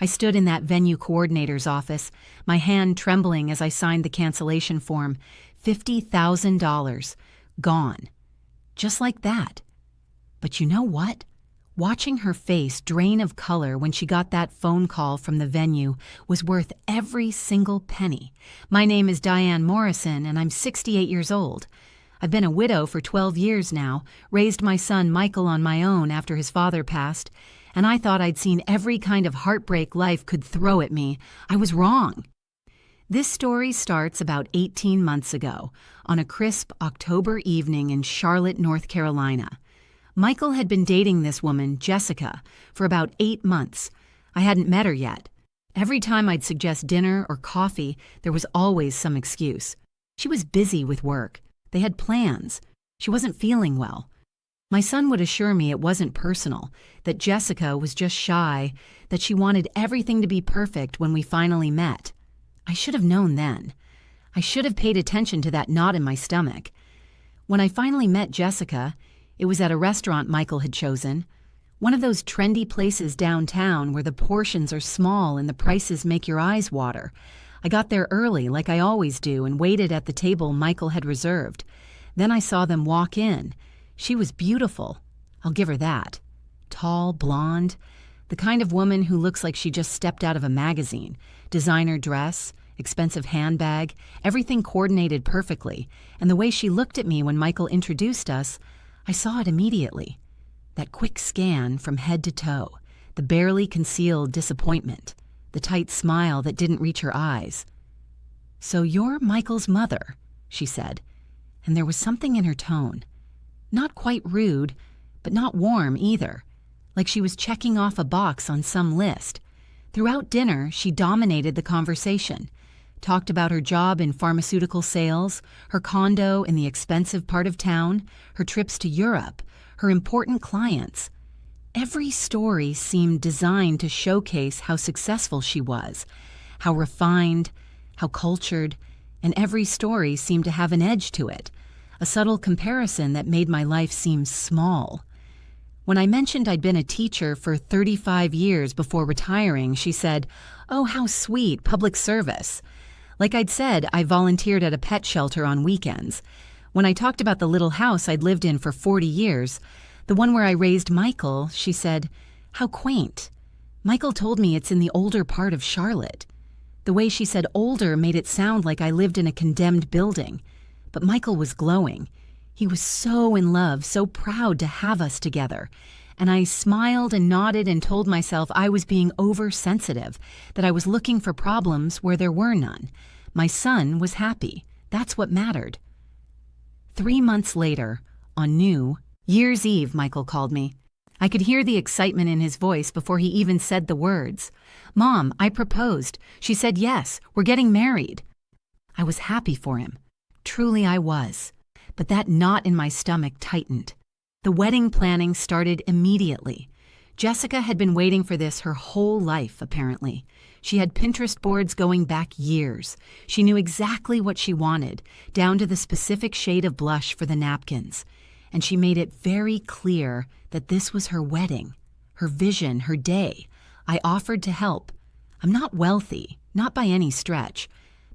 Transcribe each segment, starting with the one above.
I stood in that venue coordinator's office, my hand trembling as I signed the cancellation form. $50,000. Gone. Just like that. But you know what? Watching her face drain of color when she got that phone call from the venue was worth every single penny. My name is Diane Morrison, and I'm 68 years old. I've been a widow for 12 years now, raised my son Michael on my own after his father passed, and I thought I'd seen every kind of heartbreak life could throw at me. I was wrong. This story starts about 18 months ago, on a crisp October evening in Charlotte, North Carolina. Michael had been dating this woman, Jessica, for about 8 months. I hadn't met her yet. Every time I'd suggest dinner or coffee, there was always some excuse. She was busy with work. They had plans. She wasn't feeling well. My son would assure me it wasn't personal, that Jessica was just shy, that she wanted everything to be perfect when we finally met. I should have known then. I should have paid attention to that knot in my stomach. When I finally met Jessica, it was at a restaurant Michael had chosen, one of those trendy places downtown where the portions are small and the prices make your eyes water. I got there early, like I always do, and waited at the table Michael had reserved. Then I saw them walk in. She was beautiful. I'll give her that. Tall, blonde, the kind of woman who looks like she just stepped out of a magazine. Designer dress, expensive handbag, everything coordinated perfectly. And the way she looked at me when Michael introduced us, I saw it immediately. That quick scan from head to toe, the barely concealed disappointment, the tight smile that didn't reach her eyes. "So you're Michael's mother," she said, and there was something in her tone. Not quite rude, but not warm either, like she was checking off a box on some list. Throughout dinner, she dominated the conversation, talked about her job in pharmaceutical sales, her condo in the expensive part of town, her trips to Europe, her important clients. Every story seemed designed to showcase how successful she was, how refined, how cultured, and every story seemed to have an edge to it, a subtle comparison that made my life seem small. When I mentioned I'd been a teacher for 35 years before retiring, she said, "Oh, how sweet, public service." Like I'd said, I volunteered at a pet shelter on weekends. When I talked about the little house I'd lived in for 40 years, the one where I raised Michael, she said, "How quaint. Michael told me it's in the older part of Charlotte." The way she said older made it sound like I lived in a condemned building. But Michael was glowing. He was so in love, so proud to have us together. And I smiled and nodded and told myself I was being oversensitive, that I was looking for problems where there were none. My son was happy. That's what mattered. 3 months later, on New Year's Eve, Michael called me. I could hear the excitement in his voice before he even said the words. "Mom, I proposed. She said yes, we're getting married." I was happy for him. Truly I was. But that knot in my stomach tightened. The wedding planning started immediately. Jessica had been waiting for this her whole life, apparently. She had Pinterest boards going back years. She knew exactly what she wanted, down to the specific shade of blush for the napkins. And she made it very clear that this was her wedding, her vision, her day. I offered to help. I'm not wealthy, not by any stretch,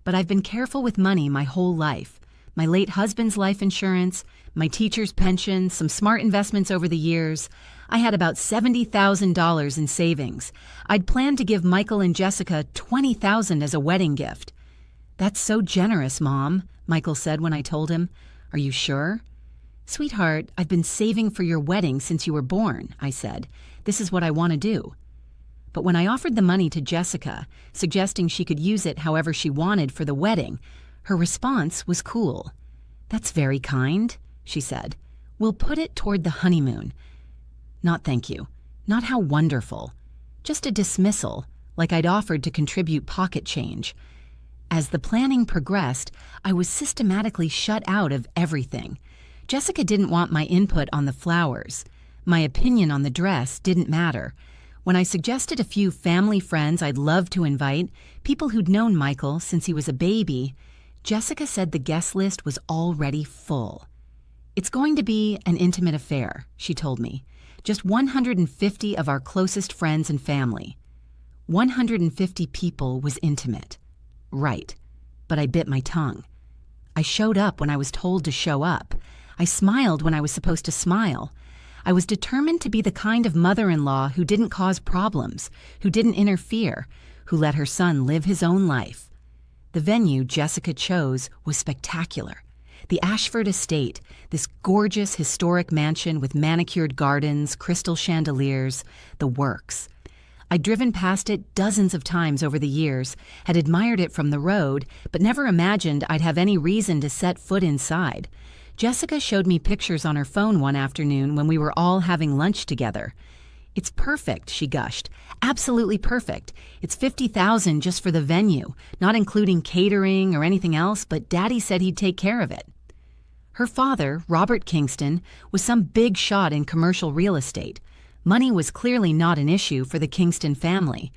but I've been careful with money my whole life. My late husband's life insurance, my teacher's pension, some smart investments over the years. I had about $70,000 in savings. I'd planned to give Michael and Jessica $20,000 as a wedding gift. "That's so generous, Mom," Michael said when I told him. "Are you sure?" "Sweetheart, I've been saving for your wedding since you were born," I said. "This is what I want to do." But when I offered the money to Jessica, suggesting she could use it however she wanted for the wedding, her response was cool. "That's very kind," she said. "We'll put it toward the honeymoon." Not thank you. Not how wonderful. Just a dismissal, like I'd offered to contribute pocket change. As the planning progressed, I was systematically shut out of everything. Jessica didn't want my input on the flowers. My opinion on the dress didn't matter. When I suggested a few family friends I'd love to invite, people who'd known Michael since he was a baby, Jessica said the guest list was already full. "It's going to be an intimate affair," she told me. "Just 150 of our closest friends and family." 150 people was intimate. Right, but I bit my tongue. I showed up when I was told to show up. I smiled when I was supposed to smile. I was determined to be the kind of mother-in-law who didn't cause problems, who didn't interfere, who let her son live his own life. The venue Jessica chose was spectacular. The Ashford Estate, this gorgeous historic mansion with manicured gardens, crystal chandeliers, the works. I'd driven past it dozens of times over the years, had admired it from the road, but never imagined I'd have any reason to set foot inside. Jessica showed me pictures on her phone one afternoon when we were all having lunch together. "It's perfect," she gushed. "Absolutely perfect. It's $50,000 just for the venue, not including catering or anything else, but Daddy said he'd take care of it." Her father, Robert Kingston, was some big shot in commercial real estate. Money was clearly not an issue for the Kingston family.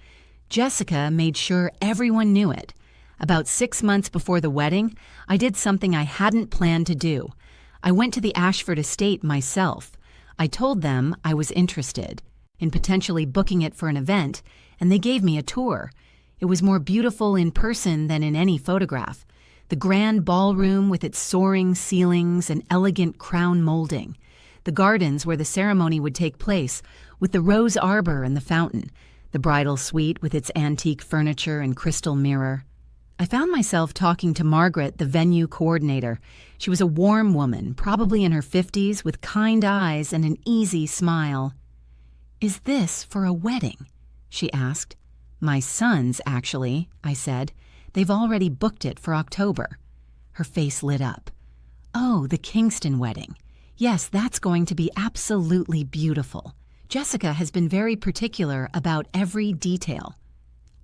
Jessica made sure everyone knew it. About 6 months before the wedding, I did something I hadn't planned to do. I went to the Ashford Estate myself. I told them I was interested in potentially booking it for an event, and they gave me a tour. It was more beautiful in person than in any photograph. The grand ballroom with its soaring ceilings and elegant crown molding. The gardens where the ceremony would take place, with the rose arbor and the fountain. The bridal suite with its antique furniture and crystal mirror. I found myself talking to Margaret, the venue coordinator. She was a warm woman, probably in her 50s, with kind eyes and an easy smile. "Is this for a wedding?" she asked. "My son's, actually," I said. "They've already booked it for October." Her face lit up. "Oh, the Kingston wedding. Yes, that's going to be absolutely beautiful. Jessica has been very particular about every detail."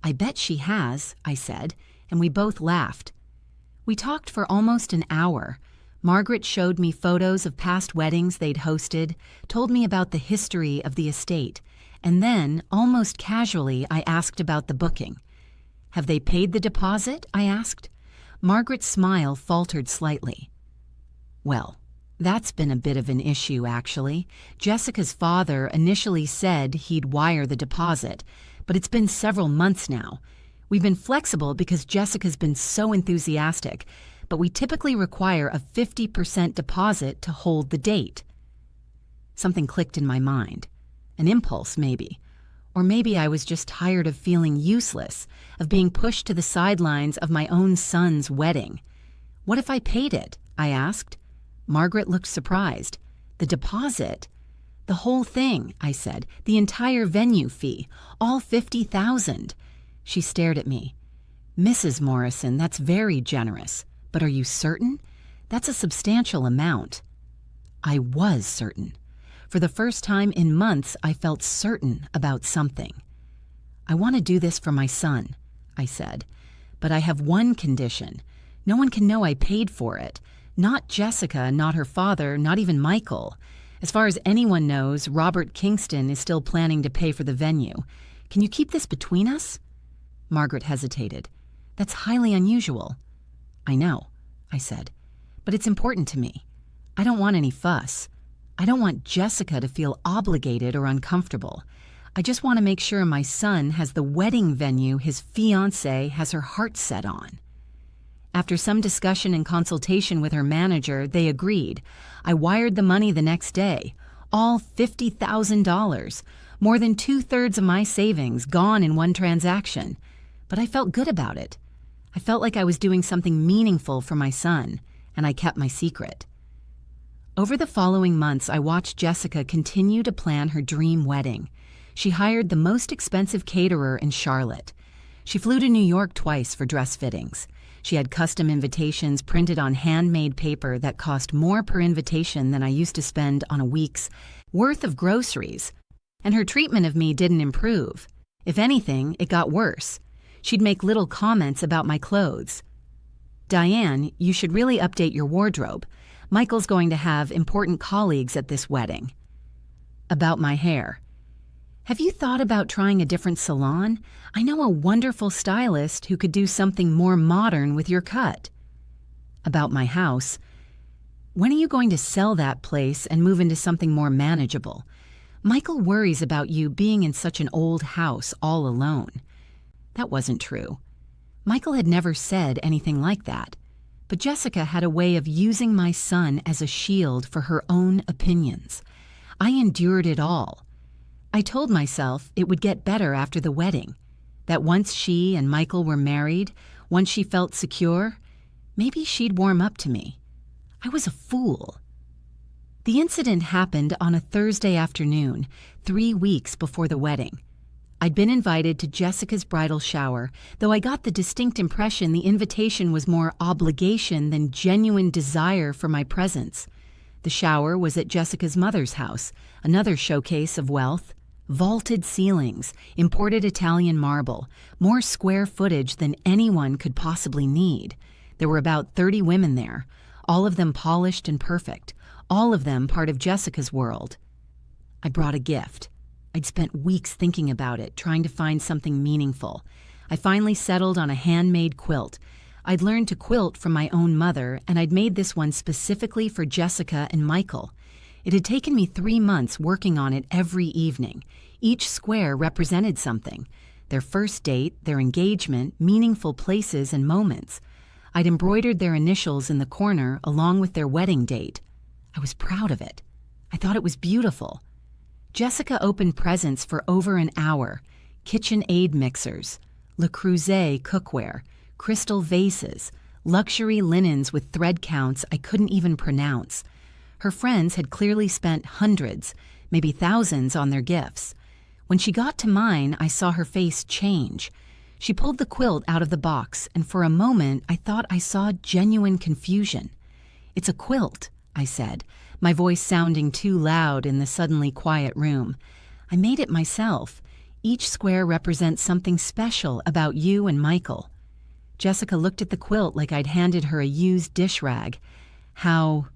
"I bet she has," I said, and we both laughed. We talked for almost an hour. Margaret showed me photos of past weddings they'd hosted, told me about the history of the estate, and then, almost casually, I asked about the booking. "Have they paid the deposit?" I asked. Margaret's smile faltered slightly. "Well, that's been a bit of an issue, actually. Jessica's father initially said he'd wire the deposit, but it's been several months now. We've been flexible because Jessica's been so enthusiastic, but we typically require a 50% deposit to hold the date." Something clicked in my mind. An impulse, maybe. Or maybe I was just tired of feeling useless, of being pushed to the sidelines of my own son's wedding. "What if I paid it?" I asked. Margaret looked surprised. "The deposit?" "The whole thing," I said. "The entire venue fee. All $50,000. She stared at me. "Mrs. Morrison, that's very generous. But are you certain? That's a substantial amount." I was certain. For the first time in months, I felt certain about something. "I want to do this for my son," I said. "But I have one condition. No one can know I paid for it. Not Jessica, not her father, not even Michael. As far as anyone knows, Robert Kingston is still planning to pay for the venue. Can you keep this between us?" Margaret hesitated. "That's highly unusual." "I know," I said, "but it's important to me. I don't want any fuss. I don't want Jessica to feel obligated or uncomfortable. I just want to make sure my son has the wedding venue his fiancée has her heart set on." After some discussion and consultation with her manager, they agreed. I wired the money the next day, all $50,000, more than 2/3 of my savings gone in one transaction. But I felt good about it. I felt like I was doing something meaningful for my son, and I kept my secret. Over the following months, I watched Jessica continue to plan her dream wedding. She hired the most expensive caterer in Charlotte. She flew to New York twice for dress fittings. She had custom invitations printed on handmade paper that cost more per invitation than I used to spend on a week's worth of groceries. And her treatment of me didn't improve. If anything, it got worse. She'd make little comments about my clothes. "Diane, you should really update your wardrobe. Michael's going to have important colleagues at this wedding." About my hair. "Have you thought about trying a different salon? I know a wonderful stylist who could do something more modern with your cut." About my house. "When are you going to sell that place and move into something more manageable? Michael worries about you being in such an old house all alone." That wasn't true. Michael had never said anything like that. But Jessica had a way of using my son as a shield for her own opinions. I endured it all. I told myself it would get better after the wedding, that once she and Michael were married, once she felt secure, maybe she'd warm up to me. I was a fool. The incident happened on a Thursday afternoon, 3 weeks before the wedding. I'd been invited to Jessica's bridal shower, though I got the distinct impression the invitation was more obligation than genuine desire for my presence. The shower was at Jessica's mother's house, another showcase of wealth. Vaulted ceilings, imported Italian marble, more square footage than anyone could possibly need. There were about 30 women there, all of them polished and perfect, all of them part of Jessica's world. I brought a gift. I'd spent weeks thinking about it, trying to find something meaningful. I finally settled on a handmade quilt. I'd learned to quilt from my own mother, and I'd made this one specifically for Jessica and Michael. It had taken me 3 months working on it every evening. Each square represented something: their first date, their engagement, meaningful places and moments. I'd embroidered their initials in the corner along with their wedding date. I was proud of it. I thought it was beautiful. Jessica opened presents for over an hour: KitchenAid mixers, Le Creuset cookware, crystal vases, luxury linens with thread counts I couldn't even pronounce. Her friends had clearly spent hundreds, maybe thousands, on their gifts. When she got to mine, I saw her face change. She pulled the quilt out of the box, and for a moment I thought I saw genuine confusion. "It's a quilt," I said, my voice sounding too loud in the suddenly quiet room. "I made it myself. Each square represents something special about you and Michael." Jessica looked at the quilt like I'd handed her a used dish rag. "How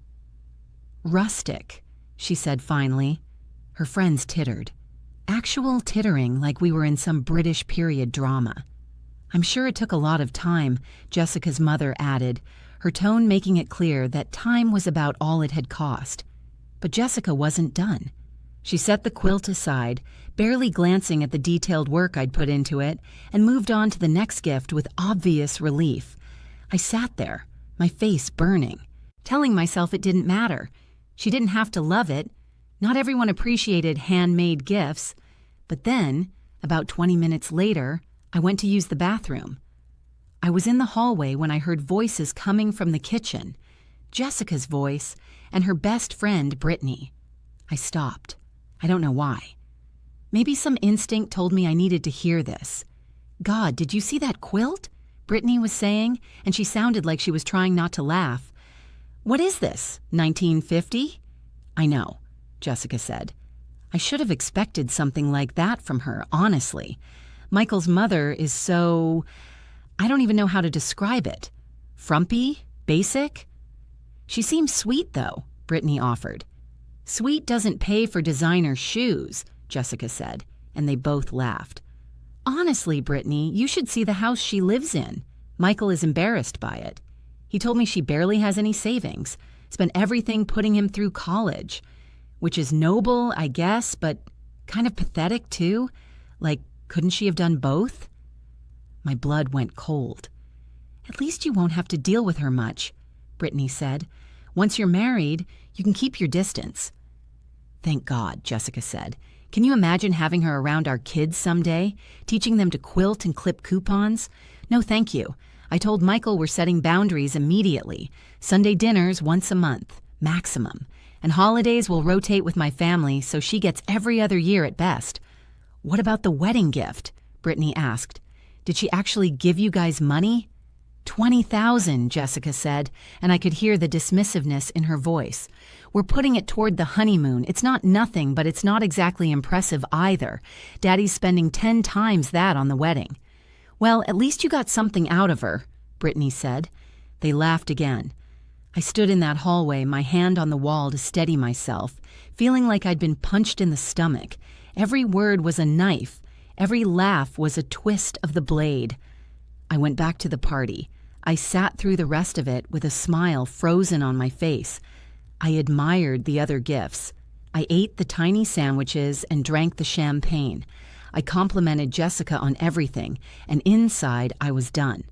rustic," she said finally. Her friends tittered. Actual tittering, like we were in some British period drama. "I'm sure it took a lot of time," Jessica's mother added, her tone making it clear that time was about all it had cost. But Jessica wasn't done. She set the quilt aside, barely glancing at the detailed work I'd put into it, and moved on to the next gift with obvious relief. I sat there, my face burning, telling myself it didn't matter. She didn't have to love it. Not everyone appreciated handmade gifts. But then, about 20 minutes later, I went to use the bathroom. I was in the hallway when I heard voices coming from the kitchen. Jessica's voice and her best friend, Brittany. I stopped. I don't know why. Maybe some instinct told me I needed to hear this. "God, did you see that quilt?" Brittany was saying, and she sounded like she was trying not to laugh. "What is this, 1950? "I know," Jessica said. I should have expected something like that from her, honestly. Michael's mother is so... I don't even know how to describe it. Frumpy? Basic? "She seems sweet, though," Brittany offered. "Sweet doesn't pay for designer shoes," Jessica said, and they both laughed. "Honestly, Brittany, you should see the house she lives in. Michael is embarrassed by it. He told me she barely has any savings, spent everything putting him through college. Which is noble, I guess, but kind of pathetic, too. Like, couldn't she have done both?" My blood went cold. "At least you won't have to deal with her much," Brittany said. "Once you're married, you can keep your distance." "Thank God," Jessica said. "Can you imagine having her around our kids someday, teaching them to quilt and clip coupons? No, thank you. I told Michael we're setting boundaries immediately. Sunday dinners once a month, maximum. And holidays will rotate with my family, so she gets every other year at best." "What about the wedding gift?" Brittany asked. "Did she actually give you guys money?" $20,000, Jessica said, and I could hear the dismissiveness in her voice. "We're putting it toward the honeymoon. It's not nothing, but it's not exactly impressive either. Daddy's spending 10 times that on the wedding." "Well, at least you got something out of her," Brittany said. They laughed again. I stood in that hallway, my hand on the wall to steady myself, feeling like I'd been punched in the stomach. Every word was a knife. Every laugh was a twist of the blade. I went back to the party. I sat through the rest of it with a smile frozen on my face. I admired the other gifts. I ate the tiny sandwiches and drank the champagne. I complimented Jessica on everything, and inside I was done.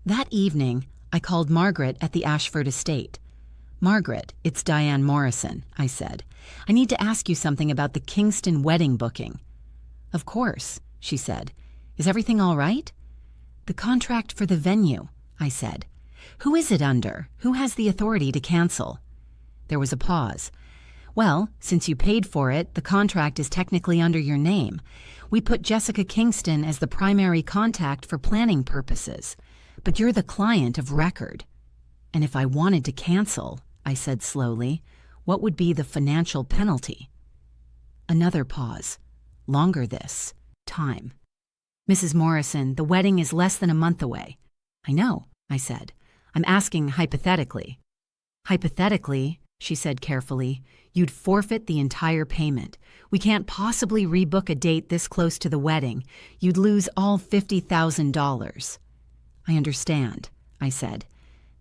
That evening, I called Margaret at the Ashford estate. "Margaret, it's Diane Morrison," I said. "I need to ask you something about the Kingston wedding booking." "Of course," she said. "Is everything all right?" "The contract for the venue," I said. "Who is it under? Who has the authority to cancel?" There was a pause. "Well, since you paid for it, the contract is technically under your name. We put Jessica Kingston as the primary contact for planning purposes, but you're the client of record." "And if I wanted to cancel," I said slowly, "what would be the financial penalty?" Another pause. Longer this time. "Mrs. Morrison, the wedding is less than a month away." "I know," I said. "I'm asking hypothetically." "Hypothetically," she said carefully, "you'd forfeit the entire payment. We can't possibly rebook a date this close to the wedding. You'd lose all $50,000. "I understand," I said.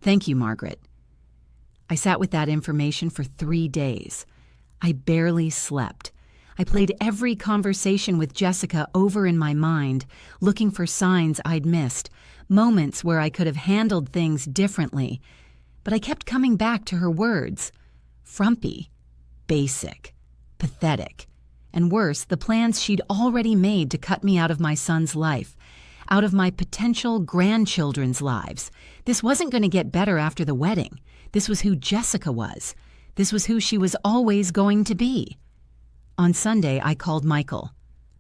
"Thank you, Margaret." I sat with that information for 3 days. I barely slept. I played every conversation with Jessica over in my mind, looking for signs I'd missed, moments where I could have handled things differently. But I kept coming back to her words. Frumpy, basic, pathetic, and worse, the plans she'd already made to cut me out of my son's life, out of my potential grandchildren's lives. This wasn't going to get better after the wedding. This was who Jessica was. This was who she was always going to be. On Sunday, I called Michael.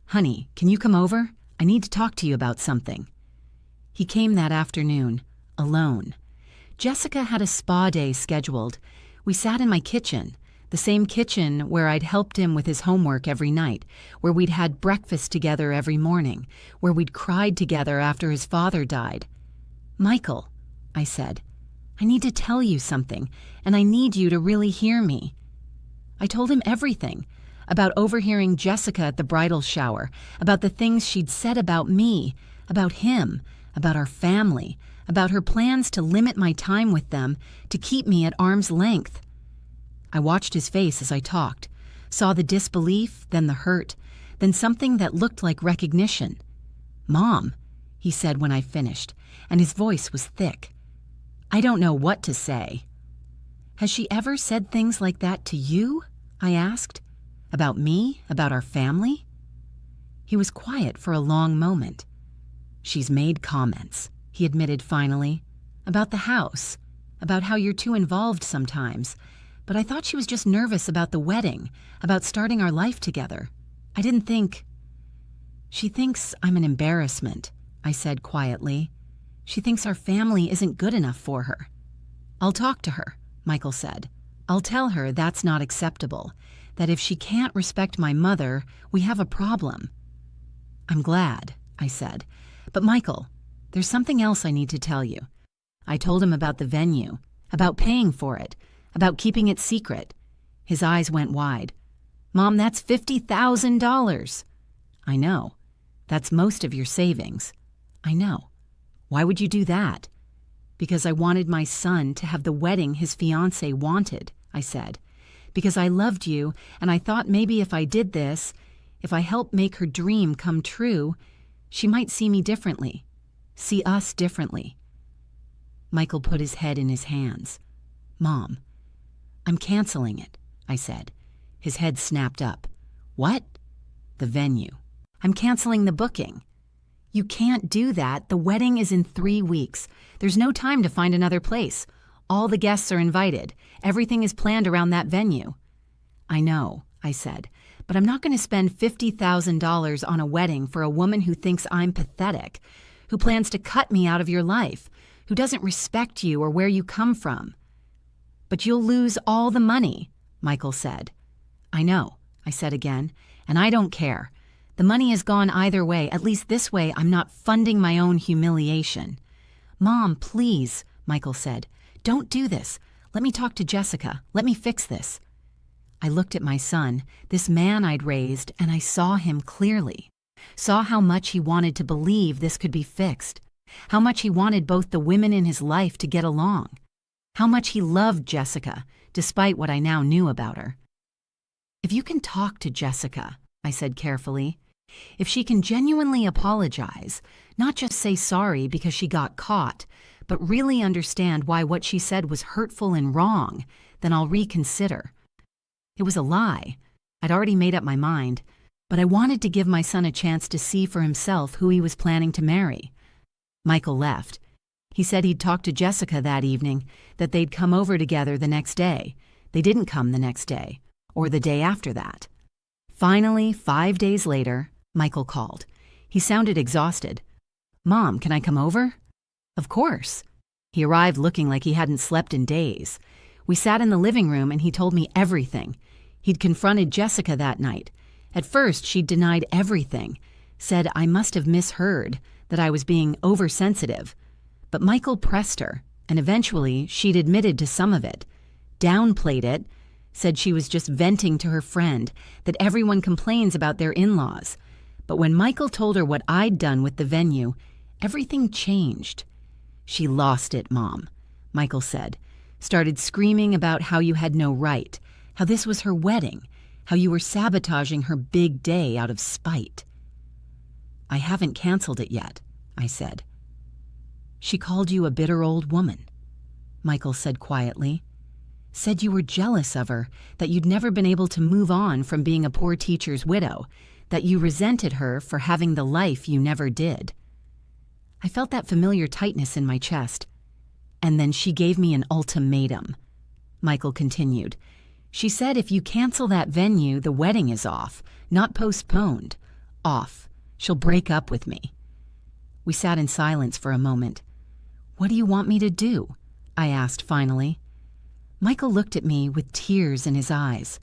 "Honey, can you come over? I need to talk to you about something." He came that afternoon, alone. Jessica had a spa day scheduled. We sat in my kitchen, the same kitchen where I'd helped him with his homework every night, where we'd had breakfast together every morning, where we'd cried together after his father died. "Michael," I said, "I need to tell you something, and I need you to really hear me." I told him everything, about overhearing Jessica at the bridal shower, about the things she'd said about me, about him, about our family, about her plans to limit my time with them, to keep me at arm's length. I watched his face as I talked, saw the disbelief, then the hurt, then something that looked like recognition. "Mom," he said when I finished, and his voice was thick. I don't know what to say. "Has she ever said things like that to you?" I asked. "About me? About our family?" He was quiet for a long moment. "She's made comments," he admitted finally, "about the house, about how you're too involved sometimes. But I thought she was just nervous about the wedding, about starting our life together. I didn't think—" "She thinks I'm an embarrassment," I said quietly. "She thinks our family isn't good enough for her." "I'll talk to her," Michael said. "I'll tell her that's not acceptable, that if she can't respect my mother, we have a problem." "I'm glad," I said. "But Michael, there's something else I need to tell you." I told him about the venue, about paying for it, about keeping it secret. His eyes went wide. "Mom, that's $50,000. "I know. That's most of your savings." "I know. Why would you do that?" "Because I wanted my son to have the wedding his fiancée wanted," I said. "Because I loved you, and I thought maybe if I did this, if I helped make her dream come true, she might see me differently, see us differently." Michael put his head in his hands. "Mom, I'm canceling it," I said. His head snapped up. "What?" "The venue. I'm canceling the booking." "You can't do that. The wedding is in 3 weeks. There's no time to find another place. All the guests are invited. Everything is planned around that venue." "I know," I said, "but I'm not going to spend $50,000 on a wedding for a woman who thinks I'm pathetic, who plans to cut me out of your life, who doesn't respect you or where you come from." "But you'll lose all the money," Michael said. "I know," I said again, "and I don't care. The money is gone either way. At least this way I'm not funding my own humiliation." "Mom, please," Michael said. "Don't do this. Let me talk to Jessica. Let me fix this." I looked at my son, this man I'd raised, and I saw him clearly. Saw how much he wanted to believe this could be fixed. How much he wanted both the women in his life to get along. How much he loved Jessica, despite what I now knew about her. "If you can talk to Jessica," I said carefully, If she can genuinely apologize, not just say sorry because she got caught, but really understand why what she said was hurtful and wrong, then I'll reconsider. It was a lie. I'd already made up my mind, but I wanted to give my son a chance to see for himself who he was planning to marry. Michael left. He said he'd talked to Jessica that evening, that they'd come over together the next day. They didn't come the next day, or the day after that. Finally, 5 days later, Michael called. He sounded exhausted. "Mom, can I come over?" "Of course." He arrived looking like he hadn't slept in days. We sat in the living room and he told me everything. He'd confronted Jessica that night. At first, she'd denied everything, said I must have misheard, that I was being oversensitive. But Michael pressed her, and eventually she'd admitted to some of it, downplayed it, said she was just venting to her friend, that everyone complains about their in-laws. But when Michael told her what I'd done with the venue, everything changed. "She lost it, Mom," Michael said. "Started screaming about how you had no right, how this was her wedding, how you were sabotaging her big day out of spite." "I haven't canceled it yet," I said. "She called you a bitter old woman," Michael said quietly. "Said you were jealous of her, that you'd never been able to move on from being a poor teacher's widow, that you resented her for having the life you never did." I felt that familiar tightness in my chest. "And then she gave me an ultimatum," Michael continued. "She said if you cancel that venue, the wedding is off, not postponed. Off. She'll break up with me." We sat in silence for a moment. "What do you want me to do?" I asked finally. Michael looked at me with tears in his eyes.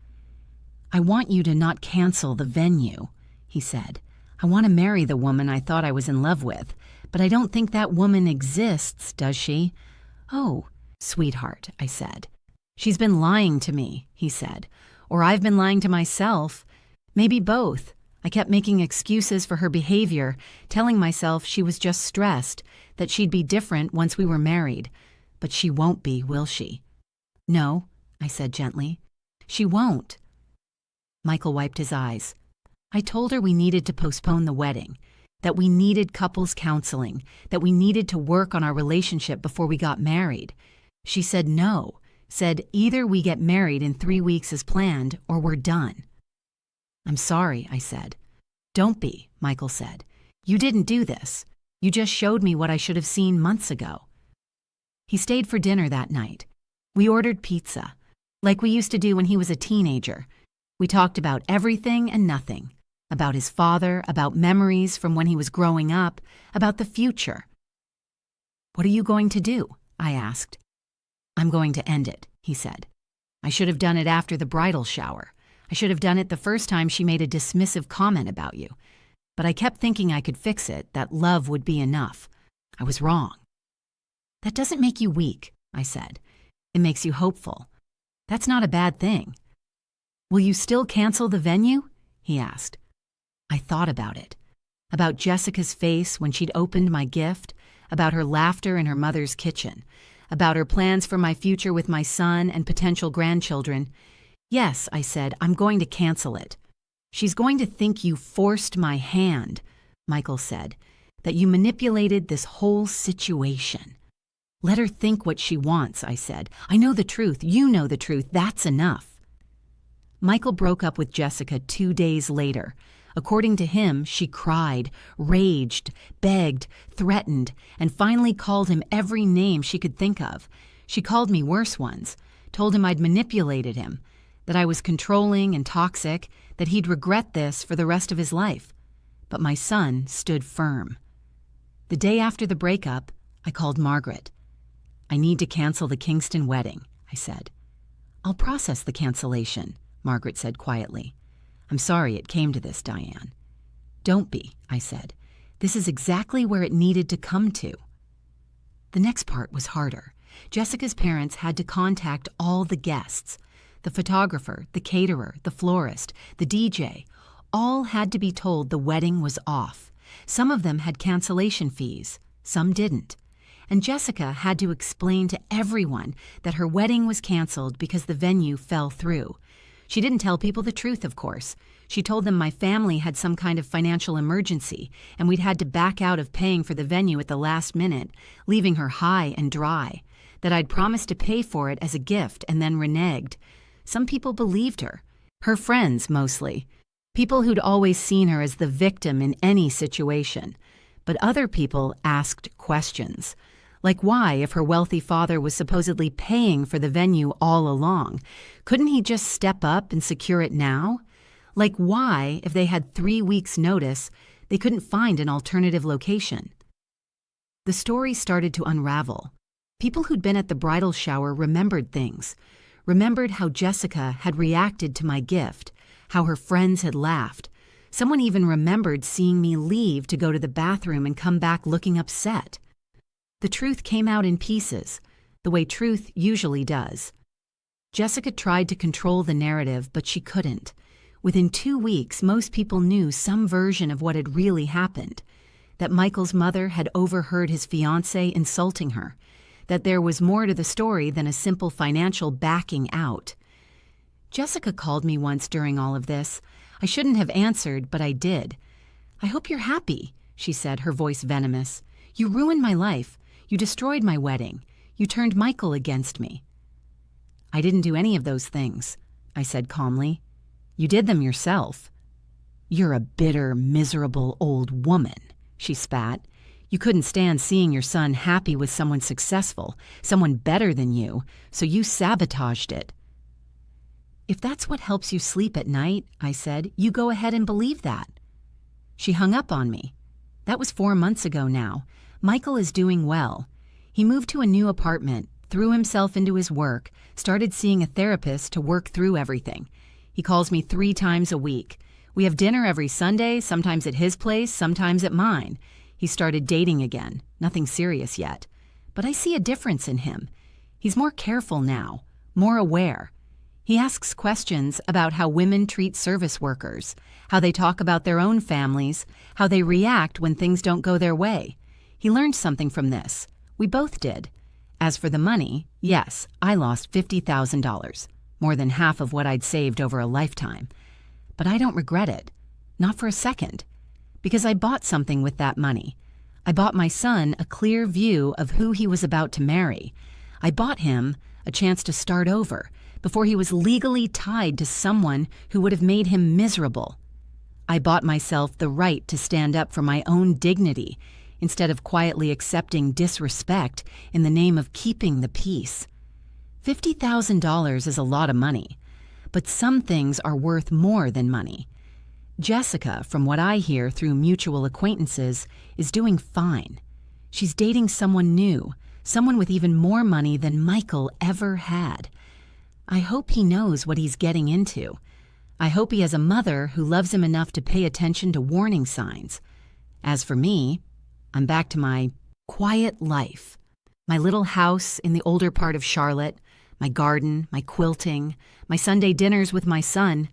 "I want you to not cancel the venue," he said. "I want to marry the woman I thought I was in love with, but I don't think that woman exists, does she?" "Oh, sweetheart," I said. "She's been lying to me," he said. "Or I've been lying to myself. Maybe both. I kept making excuses for her behavior, telling myself she was just stressed, that she'd be different once we were married. But she won't be, will she?" "No," I said gently. "She won't." Michael wiped his eyes. "I told her we needed to postpone the wedding, that we needed couples counseling, that we needed to work on our relationship before we got married. She said no, said either we get married in 3 weeks as planned or we're done." "I'm sorry," I said. "Don't be," Michael said. "You didn't do this. You just showed me what I should have seen months ago." He stayed for dinner that night. We ordered pizza, like we used to do when he was a teenager. We talked about everything and nothing, about his father, about memories from when he was growing up, about the future. "What are you going to do?" I asked. "I'm going to end it," he said. "I should have done it after the bridal shower. I should have done it the first time she made a dismissive comment about you. But I kept thinking I could fix it, that love would be enough. I was wrong." "That doesn't make you weak," I said. "It makes you hopeful. That's not a bad thing." "Will you still cancel the venue?" he asked. I thought about it. About Jessica's face when she'd opened my gift, about her laughter in her mother's kitchen, about her plans for my future with my son and potential grandchildren. "Yes," I said, "I'm going to cancel it." "She's going to think you forced my hand," Michael said, "that you manipulated this whole situation." "Let her think what she wants," I said. "I know the truth. You know the truth. That's enough." Michael broke up with Jessica 2 days later. According to him, she cried, raged, begged, threatened, and finally called him every name she could think of. She called me worse ones, told him I'd manipulated him, that I was controlling and toxic, that he'd regret this for the rest of his life. But my son stood firm. The day after the breakup, I called Margaret. "I need to cancel the Kingston wedding," I said. "I'll process the cancellation," Margaret said quietly. "I'm sorry it came to this, Diane." "Don't be," I said. "This is exactly where it needed to come to." The next part was harder. Jessica's parents had to contact all the guests. The photographer, the caterer, the florist, the DJ, all had to be told the wedding was off. Some of them had cancellation fees, some didn't. And Jessica had to explain to everyone that her wedding was canceled because the venue fell through. She didn't tell people the truth, of course. She told them my family had some kind of financial emergency and we'd had to back out of paying for the venue at the last minute, leaving her high and dry, that I'd promised to pay for it as a gift and then reneged. Some people believed her friends mostly, people who'd always seen her as the victim in any situation. But other people asked questions. Like why, if her wealthy father was supposedly paying for the venue all along, couldn't he just step up and secure it now? Like why, if they had 3 weeks' notice, they couldn't find an alternative location? The story started to unravel. People who'd been at the bridal shower remembered things, remembered how Jessica had reacted to my gift, how her friends had laughed. Someone even remembered seeing me leave to go to the bathroom and come back looking upset. The truth came out in pieces, the way truth usually does. Jessica tried to control the narrative, but she couldn't. Within 2 weeks, most people knew some version of what had really happened, that Michael's mother had overheard his fiancé insulting her, that there was more to the story than a simple financial backing out. Jessica called me once during all of this. I shouldn't have answered, but I did. "I hope you're happy," she said, her voice venomous. "You ruined my life. You destroyed my wedding. You turned Michael against me." "I didn't do any of those things," I said calmly. "You did them yourself." "You're a bitter, miserable old woman," she spat. "You couldn't stand seeing your son happy with someone successful, someone better than you, so you sabotaged it." "If that's what helps you sleep at night," I said, "you go ahead and believe that." She hung up on me. That was 4 months ago now. Michael is doing well. He moved to a new apartment, threw himself into his work, started seeing a therapist to work through everything. He calls me 3 times a week. We have dinner every Sunday, sometimes at his place, sometimes at mine. He started dating again, nothing serious yet. But I see a difference in him. He's more careful now, more aware. He asks questions about how women treat service workers, how they talk about their own families, how they react when things don't go their way. He learned something from this. We both did. As for the money, yes, I lost $50,000, more than half of what I'd saved over a lifetime. But I don't regret it, not for a second, because I bought something with that money. I bought my son a clear view of who he was about to marry. I bought him a chance to start over before he was legally tied to someone who would have made him miserable. I bought myself the right to stand up for my own dignity instead of quietly accepting disrespect in the name of keeping the peace. $50,000 is a lot of money, but some things are worth more than money. Jessica, from what I hear through mutual acquaintances, is doing fine. She's dating someone new, someone with even more money than Michael ever had. I hope he knows what he's getting into. I hope he has a mother who loves him enough to pay attention to warning signs. As for me, I'm back to my quiet life. My little house in the older part of Charlotte, my garden, my quilting, my Sunday dinners with my son,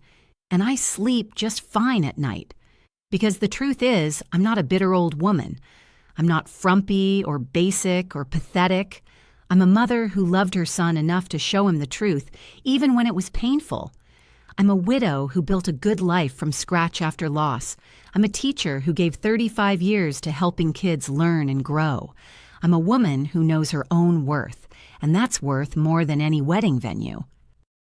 and I sleep just fine at night. Because the truth is, I'm not a bitter old woman. I'm not frumpy or basic or pathetic. I'm a mother who loved her son enough to show him the truth, even when it was painful. I'm a widow who built a good life from scratch after loss. I'm a teacher who gave 35 years to helping kids learn and grow. I'm a woman who knows her own worth, and that's worth more than any wedding venue.